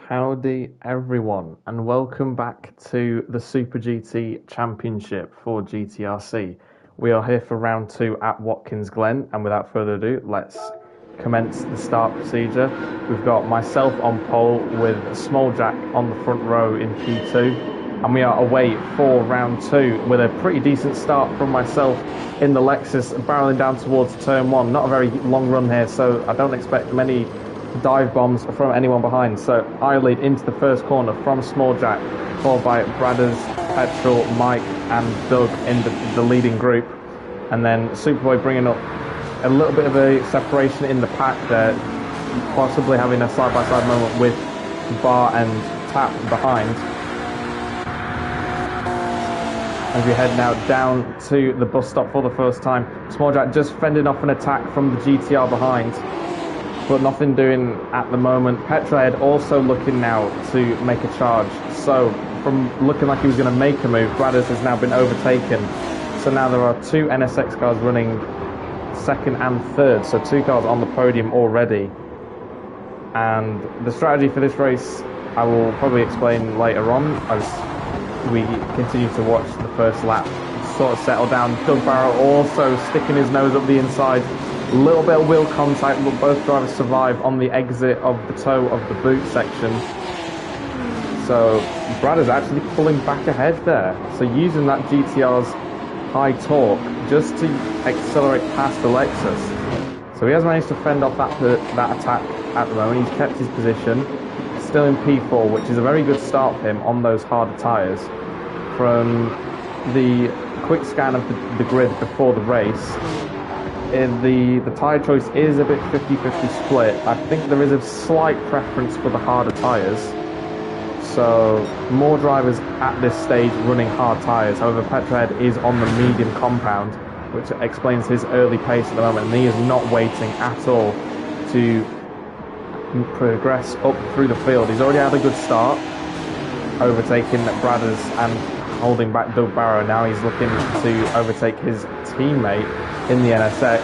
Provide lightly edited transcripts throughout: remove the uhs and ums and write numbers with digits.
Howdy everyone and welcome back to the Super GT Championship for GTRC. We are here for round 2 at Watkins Glen, and without further ado, let's commence the start procedure. We've got myself on pole with Smalljack on the front row in P2, and we are away for round 2 with a pretty decent start from myself in the Lexus, barreling down towards turn 1. Not a very long run here, so I don't expect many dive bombs from anyone behind. So I lead into the first corner from Smalljack, followed by Bradders, Petrol, Mike and Doug in the leading group, and then Superboy bringing up a little bit of a separation in the pack there, possibly having a side-by-side moment with Bar and Tap behind. As we head now down to the bus stop for the first time, Smalljack just fending off an attack from the GTR behind, but nothing doing at the moment. Petrohead also looking now to make a charge. So from looking like he was going to make a move, Bradders has now been overtaken. So now there are two NSX cars running second and third. So two cars on the podium already. And the strategy for this race, I will probably explain later on as we continue to watch the first lap sort of settle down. Doug Barrow also sticking his nose up the inside. A little bit of wheel contact, but both drivers survive on the exit of the toe of the boot section. So Brad is actually pulling back ahead there. So using that GTR's high torque just to accelerate past the Lexus. So he has managed to fend off that attack at the moment. He's kept his position, still in P4, which is a very good start for him on those harder tyres. From the quick scan of the grid before the race, the tyre choice is a bit 50-50 split. I think there is a slight preference for the harder tyres. So more drivers at this stage running hard tyres. However, Petrohead is on the medium compound, which explains his early pace at the moment. And he is not waiting at all to progress up through the field. He's already had a good start, overtaking Bradders and holding back Doug Barrow. Now he's looking to overtake his teammate in the NSX.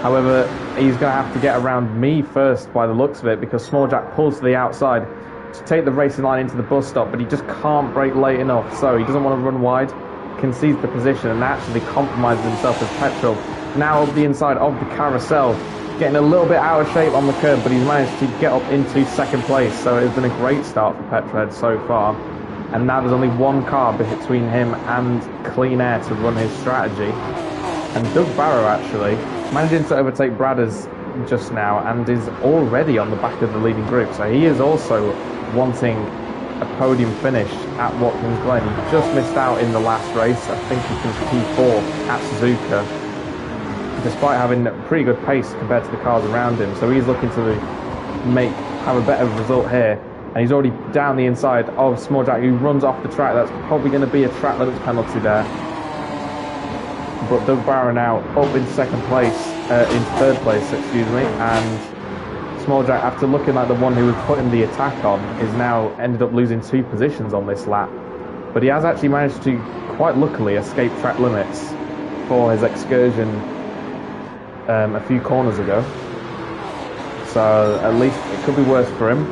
However, he's going to have to get around me first by the looks of it, because Smalljack pulls to the outside to take the racing line into the bus stop, but he just can't brake late enough, so he doesn't want to run wide, concedes the position and actually compromises himself as Petrol. Now up the inside of the carousel, getting a little bit out of shape on the curb, but he's managed to get up into second place, so it's been a great start for Petrohead so far. And now there's only one car between him and Clean Air to run his strategy. And Doug Barrow actually managing to overtake Bradders just now and is already on the back of the leading group. So he is also wanting a podium finish at Watkins Glen. He just missed out in the last race. I think he finished P4 at Suzuka, despite having a pretty good pace compared to the cars around him. So he's looking to have a better result here. And he's already down the inside of Smalljack, who runs off the track. That's probably going to be a track limits penalty there. But Doug Barrow now up in second place, in third place, excuse me. And Smalljack, after looking like the one who was putting the attack on, is now ended up losing 2 positions on this lap. But he has actually managed to, quite luckily, escape track limits for his excursion a few corners ago. So at least it could be worse for him.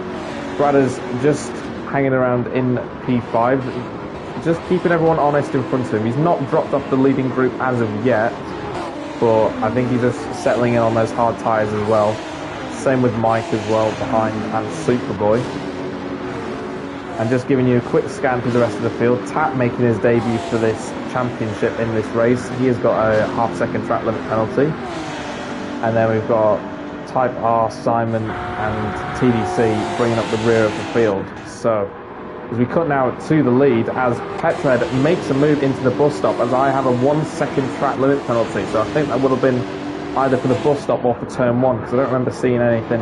Bradders just hanging around in P5, just keeping everyone honest in front of him. He's not dropped off the leading group as of yet, but I think he's just settling in on those hard tyres as well. Same with Mike as well behind, and Superboy. And just giving you a quick scan through the rest of the field. Tap making his debut for this championship in this race. He has got a half-second track limit penalty. And then we've got Type R, Simon and TDC bringing up the rear of the field. So as we cut now to the lead, as Petrohead makes a move into the bus stop, as I have a 1 second track limit penalty. So I think that would have been either for the bus stop or for turn 1, because I don't remember seeing anything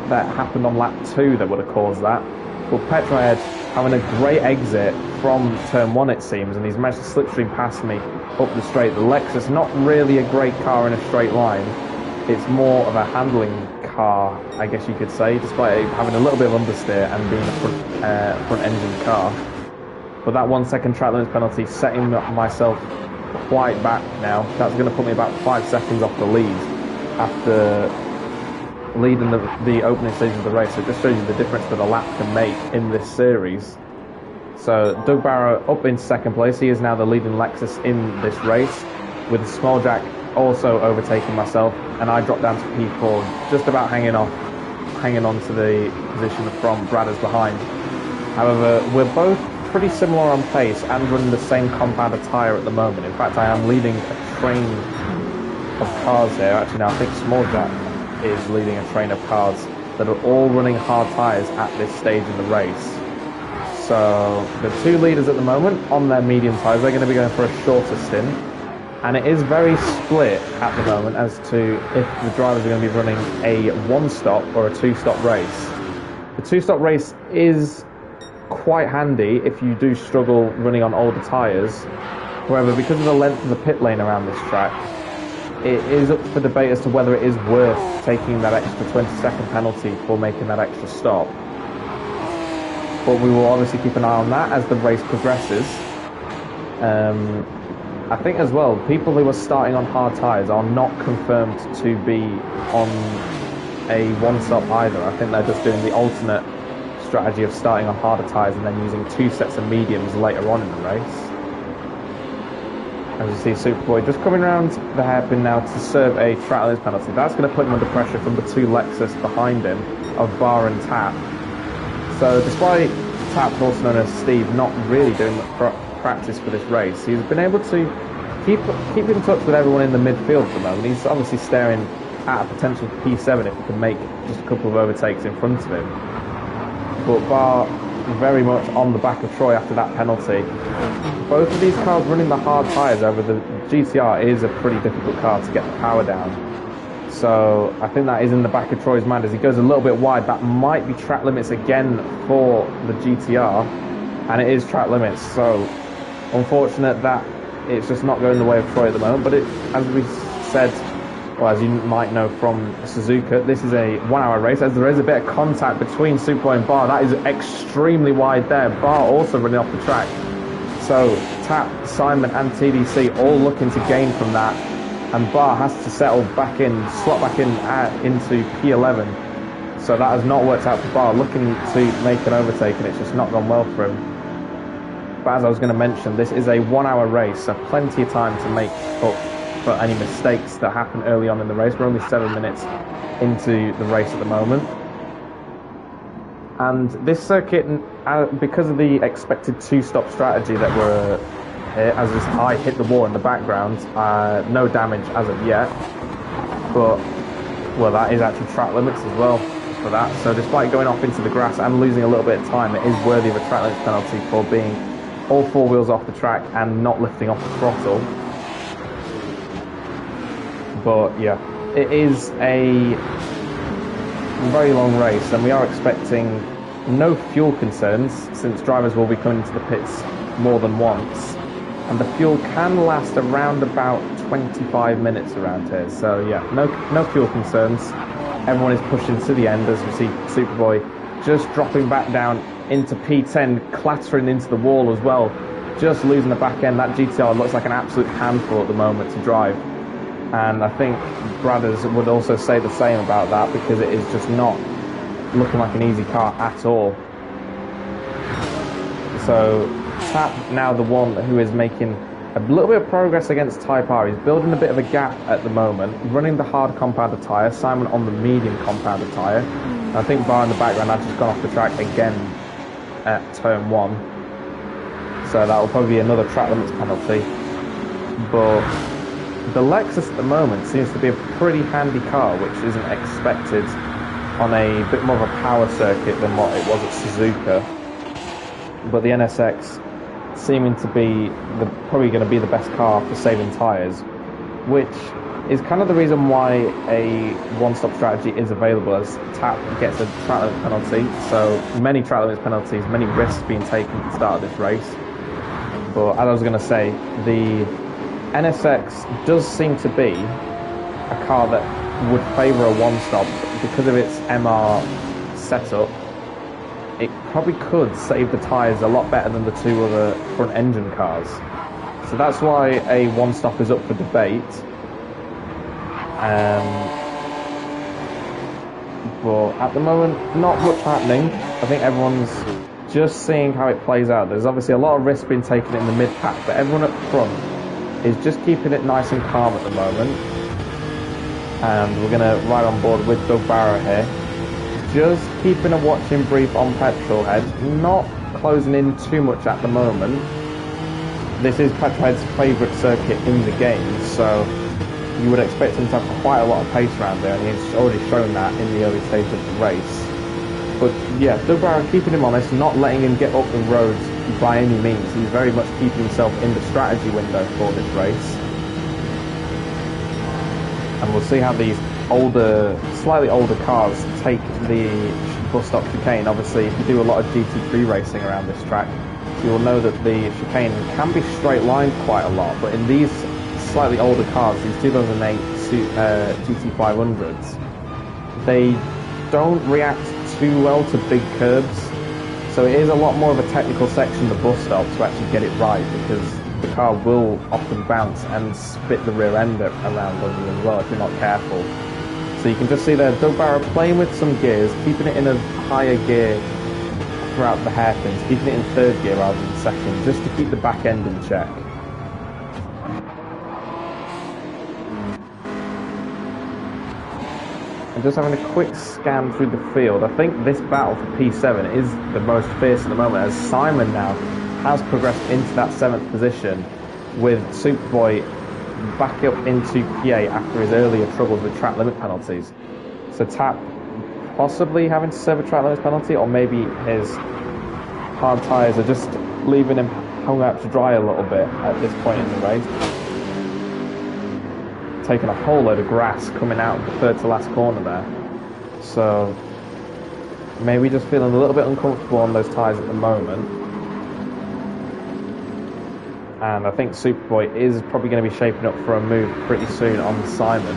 that happened on lap 2 that would have caused that. But Petrohead having a great exit from turn 1, it seems, and he's managed to slipstream past me up the straight. The Lexus, not really a great car in a straight line. It's more of a handling car, I guess you could say, despite it having a little bit of understeer and being a front engine car. But that 1 second track limits penalty setting myself quite back now. That's going to put me about 5 seconds off the lead after leading the opening stage of the race. It just shows you the difference that a lap can make in this series. So Doug Barrow up in second place. He is now the leading Lexus in this race, with Small Jack also overtaking myself, and I dropped down to P4, just about hanging on to the position from Bradders behind. However, we're both pretty similar on pace and running the same compounded tyre at the moment. In fact, I am leading a train of cars here. Actually, now I think Small Jack is leading a train of cars that are all running hard tyres at this stage in the race. So the two leaders at the moment on their medium tyres, they're going to be going for a shorter stint. And it is very split at the moment as to if the drivers are going to be running a one-stop or a two-stop race. The two-stop race is quite handy if you do struggle running on older tyres. However, because of the length of the pit lane around this track, it is up for debate as to whether it is worth taking that extra 20-second penalty for making that extra stop. But we will obviously keep an eye on that as the race progresses. I think as well, people who are starting on hard tyres are not confirmed to be on a one-stop either. I think they're just doing the alternate strategy of starting on harder tyres and then using two sets of mediums later on in the race. As you see, Superboy just coming around the hairpin now to serve a track limits penalty. That's going to put him under pressure from the two Lexus behind him of Bar and Tap. So despite Tap, also known as Steve, not really doing much practice for this race, he's been able to keep in touch with everyone in the midfield at the moment. He's obviously staring at a potential P7 if he can make just a couple of overtakes in front of him. But Bar very much on the back of Troy after that penalty. Both of these cars running the hard tyres over the GTR is a pretty difficult car to get the power down. So I think that is in the back of Troy's mind as he goes a little bit wide. That might be track limits again for the GTR, and it is track limits. So unfortunate that it's just not going the way of Troy at the moment. But as we said, well, as you might know from Suzuka, this is a 1 hour race, as there is a bit of contact between Superboy and Bar. That is extremely wide there. Bar also running off the track. So Tap, Simon and TDC all looking to gain from that. And Bar has to settle back in, slot back in into P11. So that has not worked out for Bar, looking to make an overtake, and it's just not gone well for him. But as I was going to mention, this is a 1 hour race, so plenty of time to make up for any mistakes that happen early on in the race. We're only 7 minutes into the race at the moment. And this circuit, because of the expected two-stop strategy that we're here, as I hit the wall in the background, no damage as of yet. But, well, that is actually track limits as well for that. So despite going off into the grass and losing a little bit of time, it is worthy of a track limits penalty for being all four wheels off the track and not lifting off the throttle. But yeah, it is a very long race, and we are expecting no fuel concerns since drivers will be coming to the pits more than once, and the fuel can last around about 25 minutes around here. So yeah, no fuel concerns. Everyone is pushing to the end as we see Superboy just dropping back down into P10, clattering into the wall as well, just losing the back end. That GTR looks like an absolute handful at the moment to drive. And I think Bradders would also say the same about that, because it is just not looking like an easy car at all. So Tap now the one who is making a little bit of progress against Type R. He's building a bit of a gap at the moment, running the hard compounded tyre, Simon on the medium compounded tyre. I think Bar in the background has just gone off the track again at turn 1. So that will probably be another track limits penalty. But the Lexus at the moment seems to be a pretty handy car, which isn't expected on a bit more of a power circuit than what it was at Suzuka. But the NSX seeming to be probably going to be the best car for saving tyres, which is kind of the reason why a one-stop strategy is available, as Tap gets a track limits penalty. So many track limits penalties, many risks being taken at the start of this race. But as I was going to say, the NSX does seem to be a car that would favour a one-stop because of its MR setup. It probably could save the tyres a lot better than the two other front-engine cars. So that's why a one-stop is up for debate. But at the moment, not much happening. I think everyone's just seeing how it plays out. There's obviously a lot of risk being taken in the mid-pack, but everyone up front is just keeping it nice and calm at the moment. And we're going to ride on board with Doug Barrow here. Just keeping a watching brief on Petrolhead, not closing in too much at the moment. This is Petrolhead's favourite circuit in the game, so you would expect him to have quite a lot of pace around there, and he's already shown that in the early stage of the race. But yeah, Doug Barrow keeping him honest, not letting him get up the road by any means. He's very much keeping himself in the strategy window for this race. And we'll see how these slightly older cars take the bus stop chicane. Obviously, if you do a lot of GT3 racing around this track, you will know that the chicane can be straight lined quite a lot. But in these slightly older cars, these 2008 GT500s, they don't react too well to big curbs. So it is a lot more of a technical section, the bus stop, to actually get it right, because the car will often bounce and spit the rear end around on you as well if you're not careful. So you can just see there Doug Barrow playing with some gears, keeping it in a higher gear throughout the hairpins, keeping it in third gear rather than second, just to keep the back end in check. And just having a quick scan through the field, I think this battle for P7 is the most fierce at the moment, as Simon now has progressed into that 7th position, with Superboy back up into P8 after his earlier troubles with track limit penalties. So Tap possibly having to serve a track limit penalty, or maybe his hard tyres are just leaving him hung out to dry a little bit at this point in the race. Taking a whole load of grass coming out of the third to last corner there. So maybe just feeling a little bit uncomfortable on those tyres at the moment. And I think Superboy is probably going to be shaping up for a move pretty soon on Simon.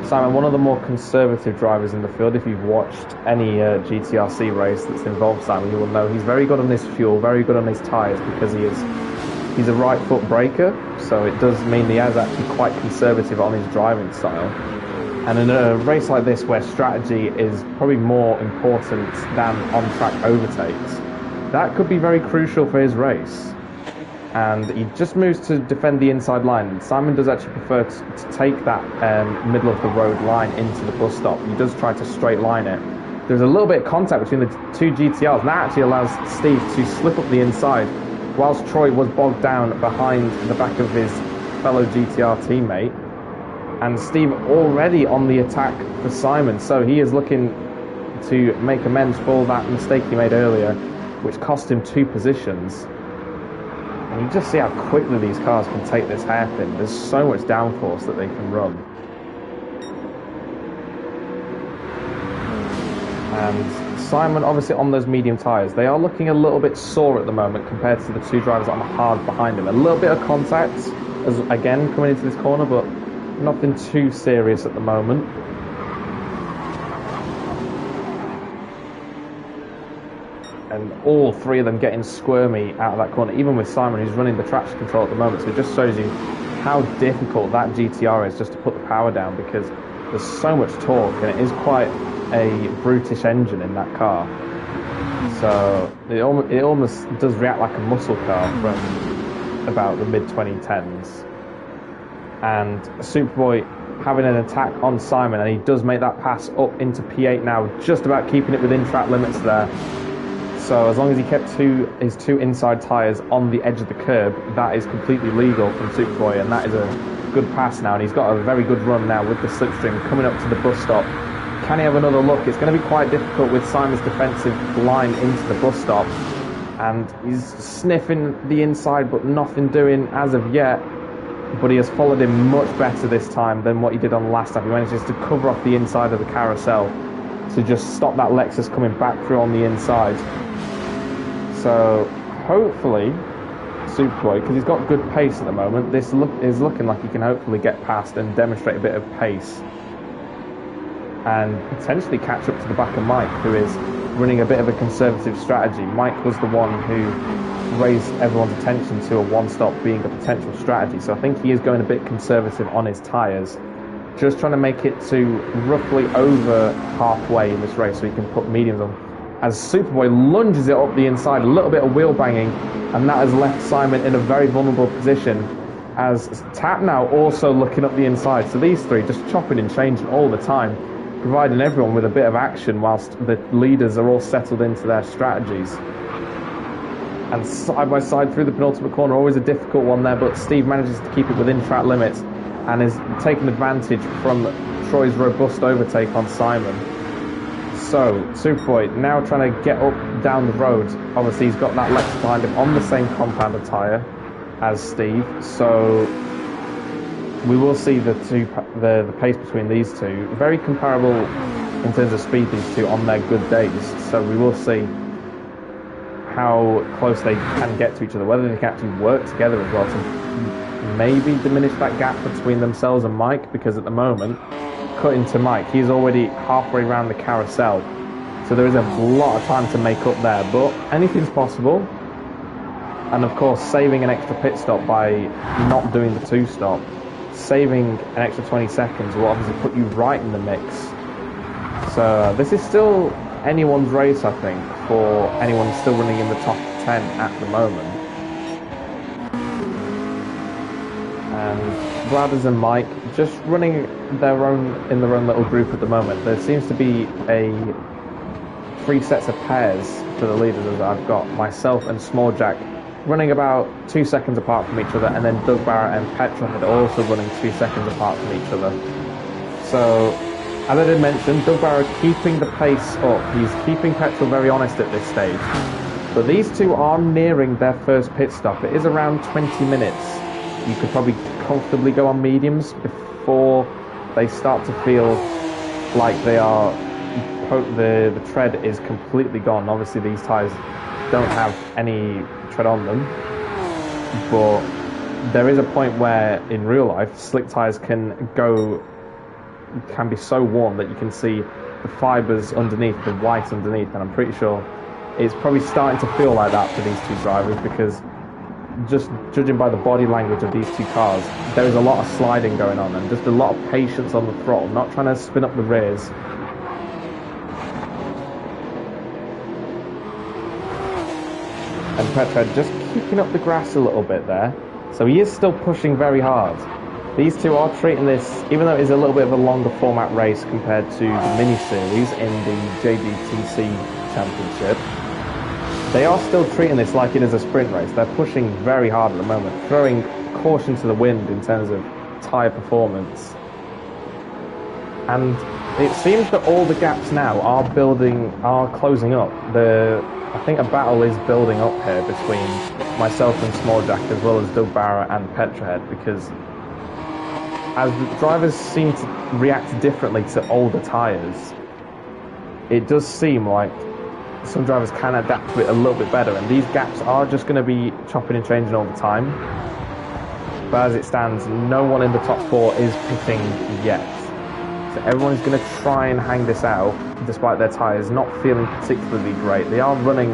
Simon, one of the more conservative drivers in the field. If you've watched any GTRC race that's involved Simon, you will know he's very good on his fuel, very good on his tyres, because he's a right foot braker, so it does mean he is actually quite conservative on his driving style. And in a race like this, where strategy is probably more important than on-track overtakes, that could be very crucial for his race. And he just moves to defend the inside line. Simon does actually prefer to take that middle of the road line into the bus stop. He does try to straight line it. There's a little bit of contact between the two GTRs, and that actually allows Steve to slip up the inside, whilst Troy was bogged down behind the back of his fellow GTR teammate. And Steve already on the attack for Simon, so he is looking to make amends for that mistake he made earlier, which cost him 2 positions. And you just see how quickly these cars can take this hairpin. There's so much downforce that they can run. And Simon, obviously on those medium tyres, they are looking a little bit sore at the moment compared to the 2 drivers on the hard behind him. A little bit of contact, as again, coming into this corner, but nothing too serious at the moment. And all 3 of them getting squirmy out of that corner, even with Simon, who's running the traction control at the moment. So it just shows you how difficult that GTR is just to put the power down, because there's so much torque, and it is quite a brutish engine in that car. So it almost does react like a muscle car from about the mid-2010s. And Superboy having an attack on Simon, and he does make that pass up into P8 now, just about keeping it within track limits there. So as long as he kept his 2 inside tyres on the edge of the curb, that is completely legal from Superboy, and that is a good pass now. And he's got a very good run now with the slipstream coming up to the bus stop. Can he have another look? It's going to be quite difficult with Simon's defensive line into the bus stop. And he's sniffing the inside, but nothing doing as of yet. But he has followed him much better this time than what he did on last time. He manages to cover off the inside of the carousel to just stop that Lexus coming back through on the inside. So hopefully Superboy, because he's got good pace at the moment, this is looking like he can hopefully get past and demonstrate a bit of pace and potentially catch up to the back of Mike, who is running a bit of a conservative strategy. Mike was the one who raised everyone's attention to a one-stop being a potential strategy, so I think he is going a bit conservative on his tyres. just trying to make it to roughly over halfway in this race so he can put mediums on. As Superboy lunges it up the inside, a little bit of wheel banging, and that has left Simon in a very vulnerable position, as Tap now also looking up the inside. So these three just chopping and changing all the time, providing everyone with a bit of action whilst the leaders are all settled into their strategies. And side by side through the penultimate corner, always a difficult one there, but Steve manages to keep it within track limits and is taking advantage from Troy's robust overtake on Simon. So Superboy now trying to get up down the road. Obviously he's got that Lex behind him on the same compounder tyre as Steve, so we will see the pace between these two. Very comparable in terms of speed, these two, on their good days, so we will see how close they can get to each other, whether they can actually work together as well to maybe diminish that gap between themselves and Mike, because at the moment, cutting to Mike, he's already halfway around the carousel, so there is a lot of time to make up there, but anything's possible. And of course, saving an extra pit stop by not doing the two-stop, saving an extra 20 seconds will obviously put you right in the mix. So this is still anyone's race, I think, for anyone still running in the top 10 at the moment. And Bladders and Mike just running in their own little group at the moment. There seems to be three sets of pairs for the leaders, as I've got myself and Small Jack running about 2 seconds apart from each other, and then Doug Barrett and Petrohead also running 2 seconds apart from each other. So, as I did mention, Doug Barrett keeping the pace up. He's keeping Petrol very honest at this stage. But these two are nearing their first pit stop. It is around 20 minutes. You could probably comfortably go on mediums before they start to feel like they are, the tread is completely gone. Obviously these tyres don't have any tread on them, but there is a point where in real life slick tyres can be so worn that you can see the fibres underneath, the white underneath, and I'm pretty sure it's probably starting to feel like that for these two drivers, because just judging by the body language of these two cars, there is a lot of sliding going on and just a lot of patience on the throttle, not trying to spin up the rears. And Petrohead just kicking up the grass a little bit there, so he is still pushing very hard. These two are treating this, even though it is a little bit of a longer format race compared to the mini-series in the JGTC Championship, they are still treating this like it is a sprint race. They're pushing very hard at the moment, throwing caution to the wind in terms of tyre performance. And it seems that all the gaps now are closing up. I think a battle is building up here between myself and Small Jack, as well as Doug Barrett and Petrohead, because as the drivers seem to react differently to older tyres, it does seem like some drivers can adapt to it a little bit better, and these gaps are just going to be chopping and changing all the time. But as it stands, no one in the top four is pitting yet. So everyone's going to try and hang this out, despite their tyres not feeling particularly great. They are running,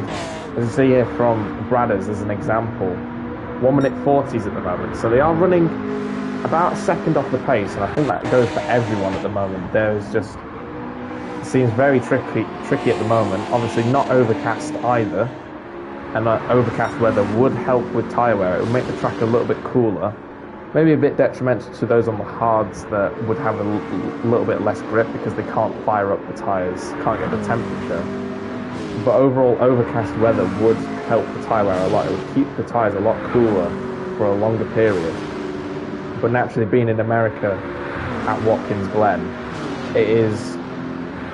as you see here from Bradders as an example, 1 minute 40s at the moment. So they are running about a second off the pace, and I think that goes for everyone at the moment. It seems very tricky at the moment. Obviously not overcast either, and overcast weather would help with tyre wear. It would make the track a little bit cooler. Maybe a bit detrimental to those on the hards that would have a little bit less grip because they can't fire up the tyres, can't get the temperature. But overall, overcast weather would help the tyre wear a lot. It would keep the tyres a lot cooler for a longer period. But naturally, being in America at Watkins Glen, it is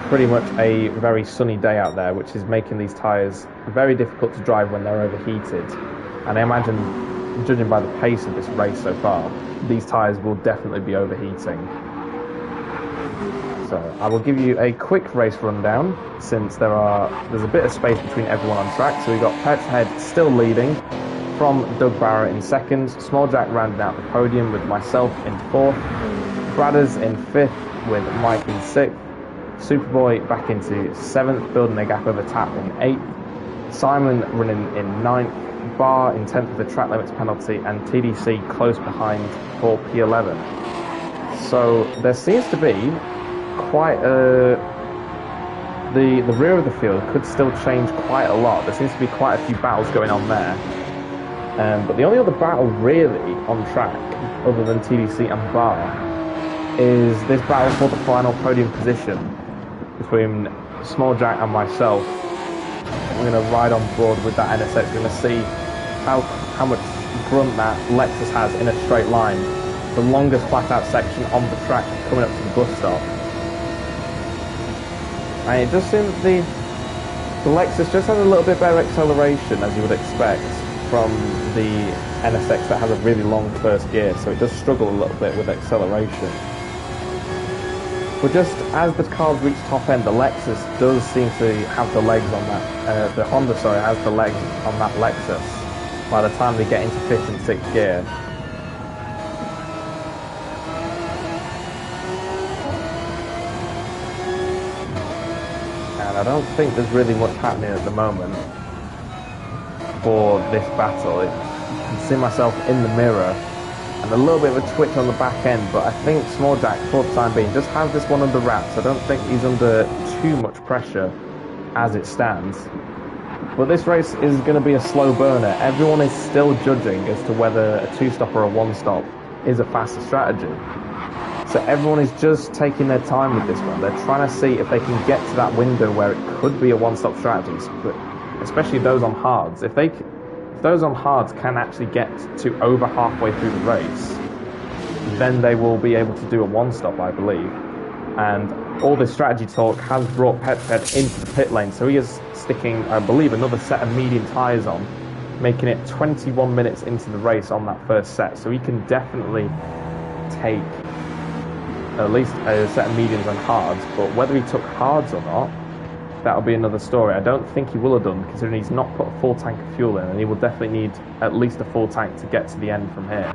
pretty much a very sunny day out there, which is making these tyres very difficult to drive when they're overheated. And I imagine, judging by the pace of this race so far, these tyres will definitely be overheating. So I will give you a quick race rundown, since there's a bit of space between everyone on track. So we've got Petrohead still leading, from Doug Barrett in second, Small Jack rounding out the podium with myself in fourth, Bradders in fifth with Mike in sixth, Superboy back into seventh, building a gap over Tap in eighth, Simon running in ninth, Bar in 10th with the track limits penalty, and TDC close behind for P11. So there seems to be quite the rear of the field could still change quite a lot. There seems to be quite a few battles going on there. But the only other battle really on track, other than TDC and Bar, is this battle for the final podium position between Small Jack and myself. We're going to ride on board with that NSX. We're going to see how much grunt that Lexus has in a straight line. The longest flat out section on the track coming up to the bus stop. And it just seems the Lexus just has a little bit better acceleration, as you would expect from the NSX that has a really long first gear, so it does struggle a little bit with acceleration. But just as the cars reach top end, the Lexus does seem to have the legs on that, the Honda, sorry, has the legs on that Lexus by the time they get into 5th and 6th gear. And I don't think there's really much happening at the moment for this battle. I can see myself in the mirror and a little bit of a twitch on the back end, but I think Small Jack, for the time being, just has this one under wraps. I don't think he's under too much pressure as it stands. But this race is going to be a slow burner. Everyone is still judging as to whether a two-stop or a one-stop is a faster strategy. So everyone is just taking their time with this one. They're trying to see if they can get to that window where it could be a one-stop strategy, but especially those on hards. If those on hards can actually get to over halfway through the race, then they will be able to do a one-stop, I believe. And all this strategy talk has brought Petrhead into the pit lane, so he is sticking, I believe, another set of medium tyres on, making it 21 minutes into the race on that first set. So he can definitely take at least a set of mediums and hards, but whether he took hards or not, that'll be another story. I don't think he will have done, considering he's not put a full tank of fuel in, and he will definitely need at least a full tank to get to the end from here.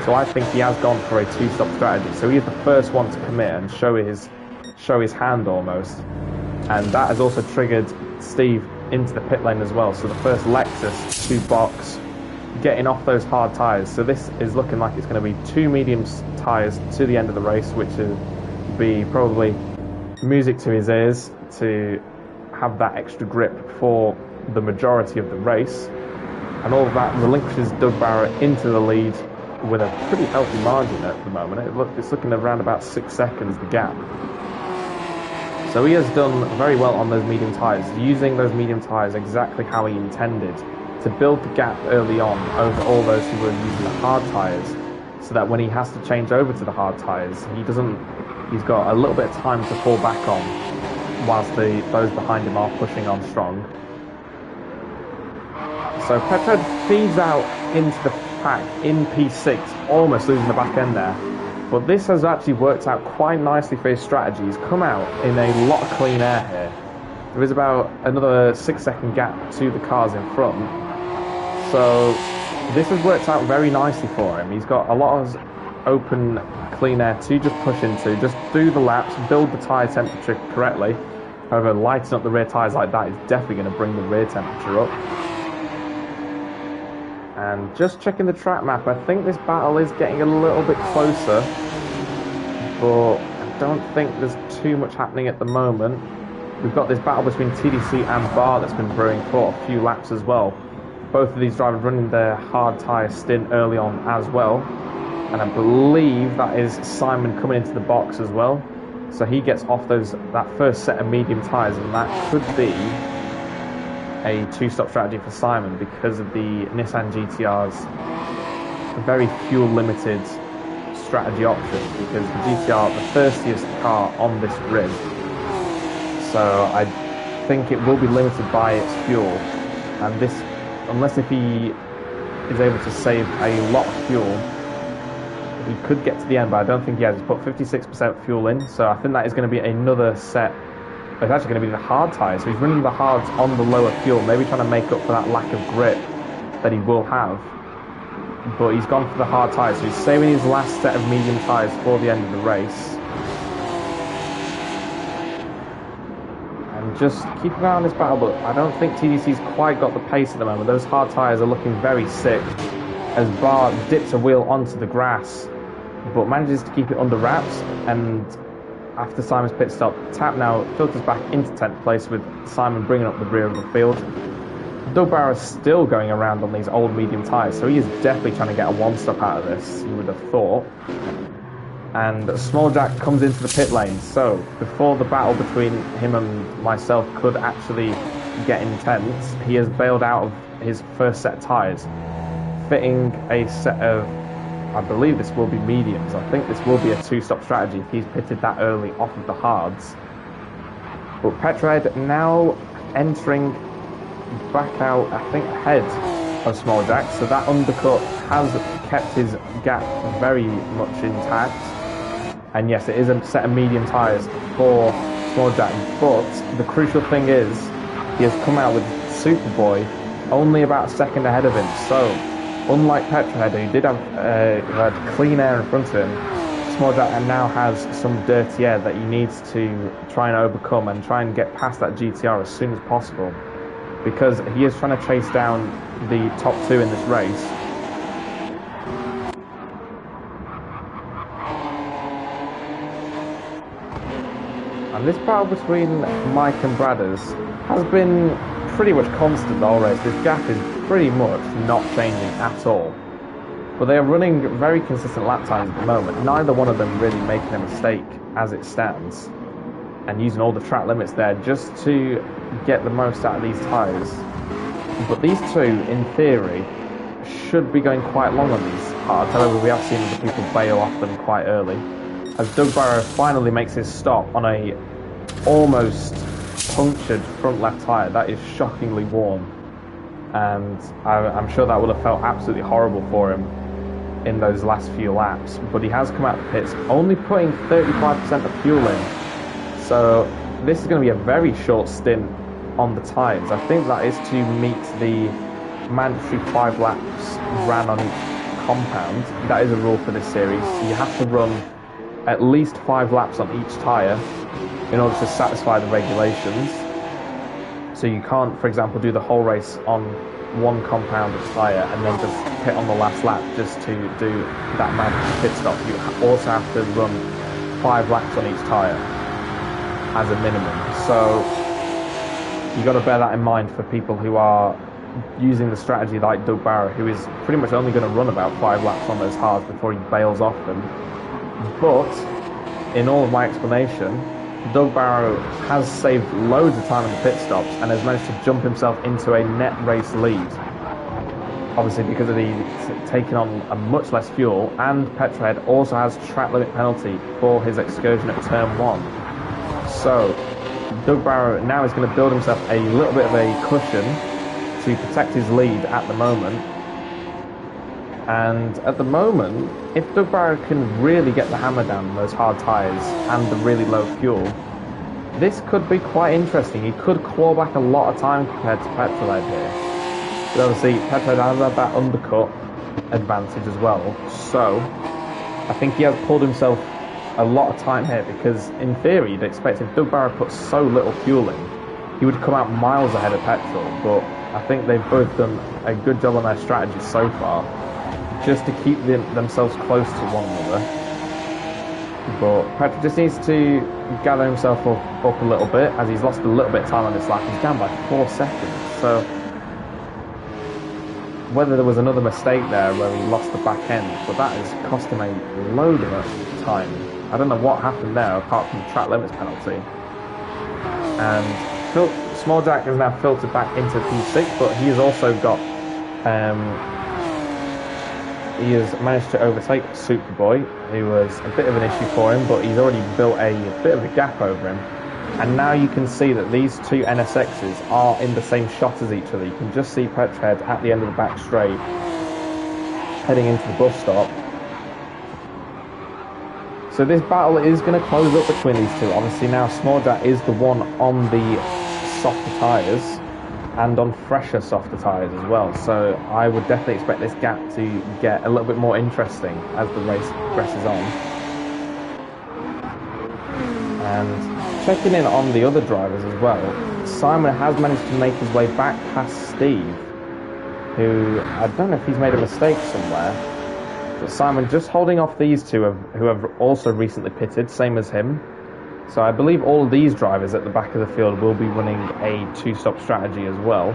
So I think he has gone for a two-stop strategy. So he is the first one to commit and show his hand almost, and that has also triggered Steve into the pit lane as well. So the first Lexus to box, getting off those hard tyres. So this is looking like it's going to be 2 medium tyres to the end of the race, which will be probably music to his ears to have that extra grip for the majority of the race. And all of that relinquishes Doug Barrett into the lead with a pretty healthy margin at the moment. It's looking around about 6 seconds, the gap. So he has done very well on those medium tyres, using those medium tyres exactly how he intended, to build the gap early on over all those who were using the hard tyres, so that when he has to change over to the hard tyres, he's got a little bit of time to fall back on, whilst those behind him are pushing on strong. So Petrhead feeds out into the pack in P6, almost losing the back end there. But this has actually worked out quite nicely for his strategy. He's come out in a lot of clean air here. There is about another 6-second gap to the cars in front. So this has worked out very nicely for him. He's got a lot of open clean air to just push into, just do the laps, build the tyre temperature correctly. However, lighting up the rear tyres like that is definitely going to bring the rear temperature up. And just checking the track map, I think this battle is getting a little bit closer, but I don't think there's too much happening at the moment. We've got this battle between TDC and Bar that's been brewing for a few laps as well. Both of these drivers running their hard tyre stint early on as well. And I believe that is Simon coming into the box as well. So he gets off that first set of medium tyres, and that could be a two-stop strategy for Simon because of the Nissan GTR's very fuel-limited strategy option, because the GTR, the thirstiest car on this grid, so I think it will be limited by its fuel, and this, unless if he is able to save a lot of fuel, he could get to the end, but I don't think he has. He's put 56% fuel in, so I think that is going to be another set. It's actually going to be the hard tyres, so he's running the hards on the lower fuel, maybe trying to make up for that lack of grip that he will have. But he's gone for the hard tyres, so he's saving his last set of medium tyres for the end of the race. And just keep an eye on this battle, but I don't think TDC's quite got the pace at the moment. Those hard tyres are looking very sick as Bart dips a wheel onto the grass but manages to keep it under wraps. And after Simon's pit stop, Tap now filters back into 10th place with Simon bringing up the rear of the field. Doug Barrow is still going around on these old medium tyres, so he is definitely trying to get a one-stop out of this, you would have thought. And Small Jack comes into the pit lane, so before the battle between him and myself could actually get intense, he has bailed out of his first set of tyres, fitting a set of, I believe this will be mediums. I think this will be a two-stop strategy if he's pitted that early off of the hards. But Petrohead now entering back out, I think, ahead of Small Jack, so that undercut has kept his gap very much intact. And yes, it is a set of medium tyres for Small Jack, but the crucial thing is he has come out with Superboy only about a second ahead of him. So unlike Petrohead, who did have who had clean air in front of him, Small Jack now has some dirty air that he needs to try and overcome and try and get past that GTR as soon as possible, because he is trying to chase down the top two in this race. And this battle between Mike and Bradders has been pretty much constant the whole race. This gap is pretty much not changing at all. But they are running very consistent lap times at the moment. Neither one of them really making a mistake as it stands, and using all the track limits there just to get the most out of these tyres. But these two, in theory, should be going quite long on these hards. However, we have seen other people bail off them quite early, as Doug Barrow finally makes his stop on a almost punctured front left tyre that is shockingly worn. And I'm sure that would have felt absolutely horrible for him in those last few laps. But he has come out of the pits, only putting 35% of fuel in. So this is going to be a very short stint on the tyres. I think that is to meet the mandatory 5 laps ran on each compound. That is a rule for this series. You have to run at least 5 laps on each tyre in order to satisfy the regulations. So you can't, for example, do the whole race on one compound of tyre and then just pit on the last lap just to do that mandatory pit stop. You also have to run 5 laps on each tyre as a minimum. So you've got to bear that in mind for people who are using the strategy like Doug Barrow, who is pretty much only going to run about 5 laps on those hards before he bails off them. But in all of my explanation, Doug Barrow has saved loads of time in the pit stops and has managed to jump himself into a net race lead. Obviously because of the taking on a much less fuel, and Petrohead also has track limit penalty for his excursion at turn 1. So Doug Barrow now is going to build himself a little bit of a cushion to protect his lead at the moment. And at the moment, if Doug Barrow can really get the hammer down on those hard tyres and the really low fuel, this could be quite interesting. He could claw back a lot of time compared to Petrohead here. But obviously, Petrohead has had that undercut advantage as well. So I think he has pulled himself a lot of time here, because in theory, you'd expect if Doug Barrow puts so little fuel in, he would come out miles ahead of Petrol. But I think they've both done a good job on their strategy so far, just to keep themselves close to one another. But Petrol just needs to gather himself up a little bit, as he's lost a little bit of time on this lap. He's down by 4 seconds. So whether there was another mistake there where he lost the back end, but that has cost him a load of time. I don't know what happened there apart from the track limits penalty. And Small Jack has now filtered back into P6, but he has also got he has managed to overtake Superboy, who was a bit of an issue for him, but he's already built a bit of a gap over him. And now you can see that these two NSXs are in the same shot as each other. You can just see Petrohead at the end of the back straight, heading into the bus stop. So this battle is going to close up between these two. Obviously now Small Jack is the one on the softer tyres, and on fresher softer tyres as well. So I would definitely expect this gap to get a little bit more interesting as the race progresses on. And checking in on the other drivers as well, Simon has managed to make his way back past Steve, who I don't know if he's made a mistake somewhere, Simon just holding off these two who have also recently pitted, same as him. So I believe all of these drivers at the back of the field will be running a two-stop strategy as well.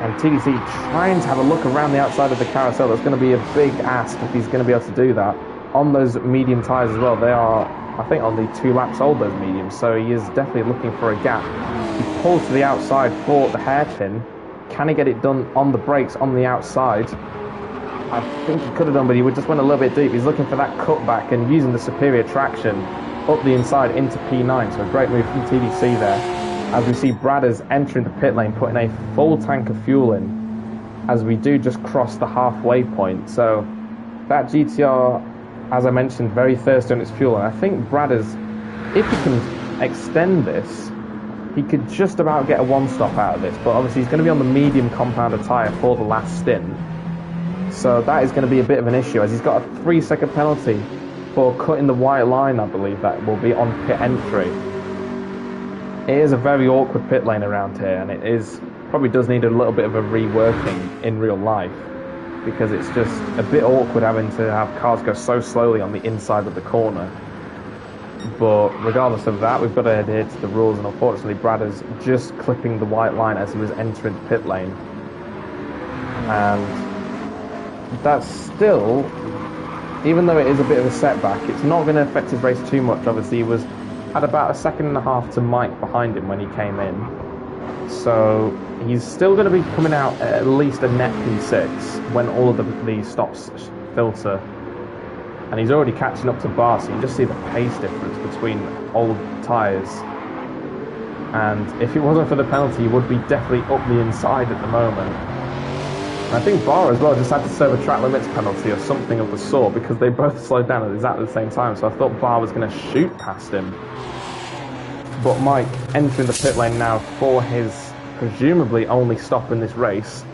And TDC trying to have a look around the outside of the carousel. That's going to be a big ask if he's going to be able to do that. On those medium tyres as well, they are, I think, only 2 laps old, those mediums, so he is definitely looking for a gap. He pulls to the outside for the hairpin. Can he get it done on the brakes on the outside? I think he could have done, but he just went a little bit deep. He's looking for that cutback and using the superior traction up the inside into P9, so a great move from TDC there. As we see Bradders entering the pit lane, putting a full tank of fuel in, as we do just cross the halfway point. So that GTR, as I mentioned, very thirsty on its fuel, and I think Bradders, if he can extend this, he could just about get a one-stop out of this, but obviously he's going to be on the medium compounder tyre for the last stint, so that is going to be a bit of an issue, as he's got a 3-second penalty for cutting the white line, I believe that will be on pit entry. It is a very awkward pit lane around here, and it is probably does need a little bit of a reworking in real life, because it's just a bit awkward having to have cars go so slowly on the inside of the corner. But regardless of that, we've got to adhere to the rules, and unfortunately Bradders just clipping the white line as he was entering the pit lane. And that's still, even though it is a bit of a setback, it's not going to affect his race too much. Obviously he had about a second and a half to Mike behind him when he came in, so he's still going to be coming out at least a net P6 when all of the stops filter, and he's already catching up to Bar, so you can just see the pace difference between old tyres. And if it wasn't for the penalty, he would be definitely up the inside at the moment. And I think Bar as well just had to serve a track limits penalty or something of the sort, because they both slowed down at exactly the same time, so I thought Bar was going to shoot past him. But Mike entering the pit lane now for his presumably only stop in this race,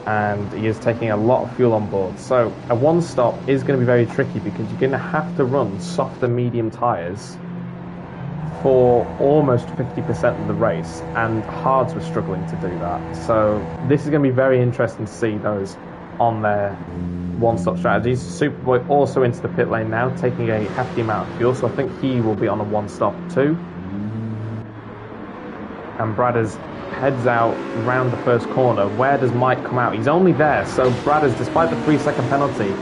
and he is taking a lot of fuel on board. So a one stop is going to be very tricky, because you're going to have to run softer medium tyres for almost 50% of the race, and Hards were struggling to do that. So this is going to be very interesting to see those on their one-stop strategies. Superboy also into the pit lane now, taking a hefty amount of fuel, so I think he will be on a one-stop too. And Bradders heads out round the first corner. Where does Mike come out? He's only there, so Bradders, despite the 3-second penalty,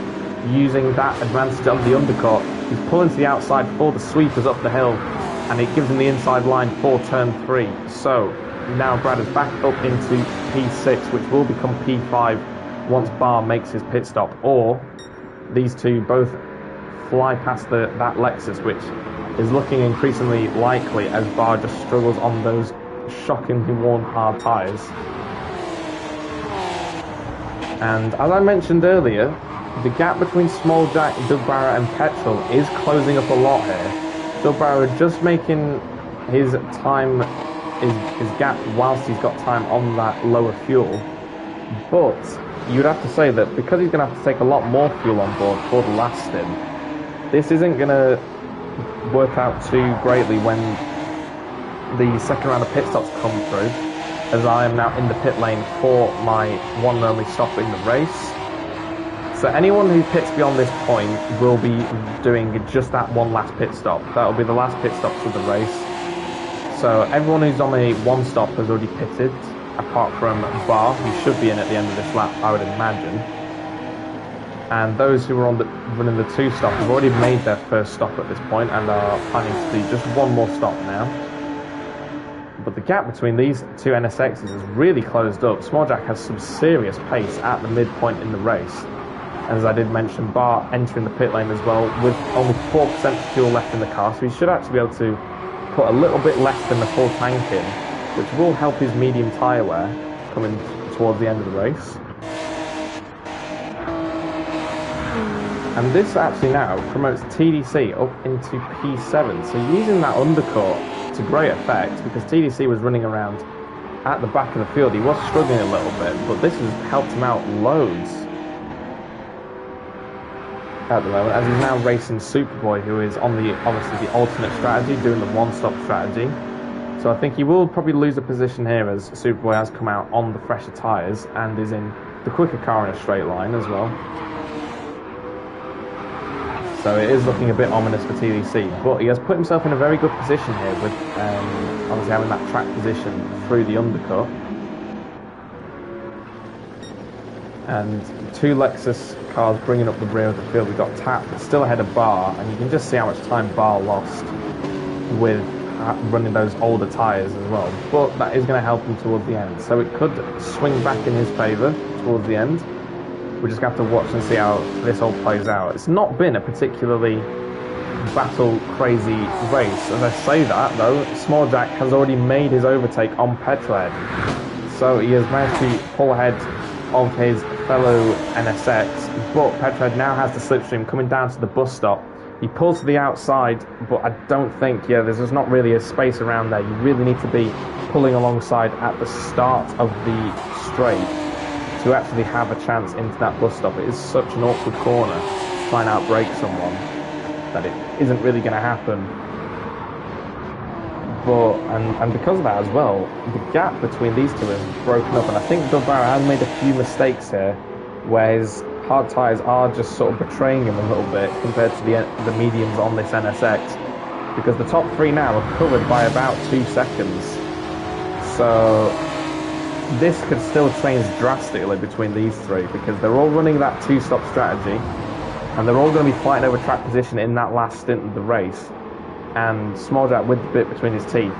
using that advantage on the undercut, he's pulling to the outside for the sweepers up the hill, and it gives him the inside line for turn 3. So now Bradders back up into P6, which will become P5 once Bar makes his pit stop, or these two both fly past that Lexus, which is looking increasingly likely as Bar just struggles on those shockingly worn hard tyres. And as I mentioned earlier, the gap between Small Jack, Doug Barrett and Petrol is closing up a lot here. Doug Barrett just making his time, his gap whilst he's got time on that lower fuel, but you'd have to say that because he's going to have to take a lot more fuel on board for the last stint, this isn't going to work out too greatly when the second round of pit stops come through, as I am now in the pit lane for my one and only stop in the race. So anyone who pits beyond this point will be doing just that one last pit stop. That will be the last pit stop for the race. So everyone who's on a one stop has already pitted, apart from Bar, who should be in at the end of this lap, I would imagine. And those who are running the 2-stop have already made their first stop at this point and are planning to do just one more stop now. But the gap between these two NSXs has really closed up. Small Jack has some serious pace at the midpoint in the race. As I did mention, Bar entering the pit lane as well with only 4% fuel left in the car, so he should actually be able to put a little bit less than the full tank in, which will help his medium tyre wear coming towards the end of the race. And this actually now promotes TDC up into P7, so using that undercut to great effect, because TDC was running around at the back of the field. He was struggling a little bit, but this has helped him out loads at the moment, as he's now racing Superboy, who is on the obviously the alternate strategy, doing the one-stop strategy. So I think he will probably lose a position here as Superboy has come out on the fresher tyres and is in the quicker car in a straight line as well. So it is looking a bit ominous for TDC, but he has put himself in a very good position here with obviously having that track position through the undercut. And two Lexus cars bringing up the rear of the field. We've got Tap still ahead of Bar, and you can just see how much time Bar lost with running those older tyres as well. But that is going to help him towards the end. So it could swing back in his favour towards the end. We're just going to have to watch and see how this all plays out. It's not been a particularly battle-crazy race. As I say that, though, Small Jack has already made his overtake on Petrohead. So he has managed to pull ahead of his fellow NSX, but Petrohead now has the slipstream coming down to the bus stop. He pulls to the outside, but I don't think, there's just not really a space around there. You really need to be pulling alongside at the start of the straight to actually have a chance into that bus stop. It is such an awkward corner to try and outbrake someone that it isn't really going to happen. But and because of that as well, the gap between these two is broken up, and I think Doug Barrow has made a few mistakes here where his hard tyres are just sort of betraying him a little bit compared to the mediums on this NSX, because the top three now are covered by about 2 seconds. So this could still change drastically between these three, because they're all running that two-stop strategy and they're all going to be fighting over track position in that last stint of the race. And Small Jack with the bit between his teeth,